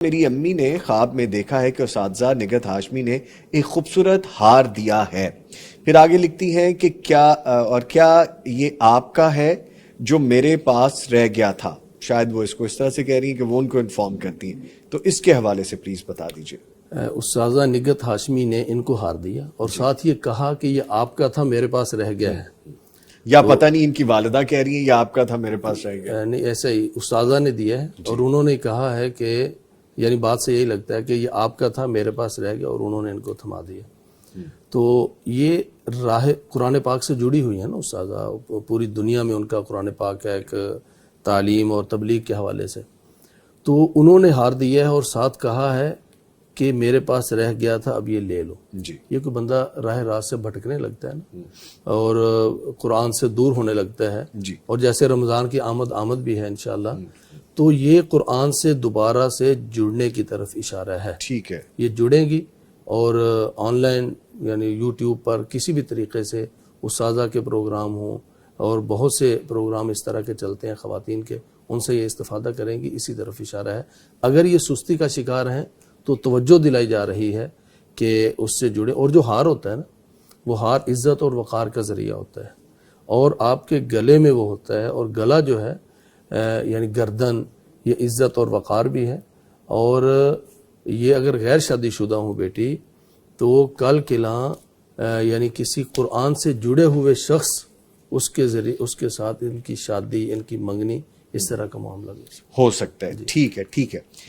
میری امی نے خواب میں دیکھا ہے کہ اساتذہ نگہت ہاشمی نے ایک خوبصورت ہار دیا ہے. پھر آگے لکھتی ہیں کہ کیا یہ آپ کا ہے جو میرے پاس رہ گیا تھا. شاید وہ اس کو اس طرح سے کہہ رہی ہیں کہ وہ ان کو انفارم کرتی ہیں. تو اس کے حوالے سے پلیز بتا دیجئے. استاذہ نگہت ہاشمی نے ان کو ہار دیا اور ساتھ یہ کہا کہ یہ آپ کا تھا میرے پاس رہ گیا ہے. یا پتہ نہیں ان کی والدہ کہہ رہی ہیں یا آپ کا تھا میرے پاس رہ گیا. نہیں، ایسا ہی استاذہ نے دیا ہے اور انہوں نے کہا ہے کہ یعنی بات سے یہی لگتا ہے کہ یہ آپ کا تھا میرے پاس رہ گیا اور انہوں نے ان کو تھما دیا. تو یہ راہ قرآن پاک سے جڑی ہوئی ہے نا استاذہ. پوری دنیا میں ان کا قرآن پاک ہے ایک تعلیم اور تبلیغ کے حوالے سے. تو انہوں نے ہار دیا ہے اور ساتھ کہا ہے کہ میرے پاس رہ گیا تھا اب یہ لے لو. یہ کوئی بندہ راہ راست سے بھٹکنے لگتا ہے نا اور قرآن سے دور ہونے لگتا ہے اور جیسے رمضان کی آمد بھی ہے انشاءاللہ، تو یہ قرآن سے دوبارہ سے جڑنے کی طرف اشارہ ہے. ٹھیک ہے، یہ جڑیں گی اور آن لائن یعنی یوٹیوب پر کسی بھی طریقے سے اساتذہ کے پروگرام ہوں اور بہت سے پروگرام اس طرح کے چلتے ہیں خواتین کے، ان سے یہ استفادہ کریں گی. اسی طرف اشارہ ہے. اگر یہ سستی کا شکار ہیں تو توجہ دلائی جا رہی ہے کہ اس سے جڑے. اور جو ہار ہوتا ہے نا، وہ ہار عزت اور وقار کا ذریعہ ہوتا ہے اور آپ کے گلے میں وہ ہوتا ہے اور گلا جو ہے یعنی گردن، یہ عزت اور وقار بھی ہے. اور یہ اگر غیر شادی شدہ ہوں بیٹی تو کل کلاں یعنی کسی قرآن سے جڑے ہوئے شخص اس کے ذریعے اس کے ساتھ ان کی شادی، ان کی منگنی، اس طرح کا معاملہ بھی ہو سکتا ہے. ٹھیک ہے.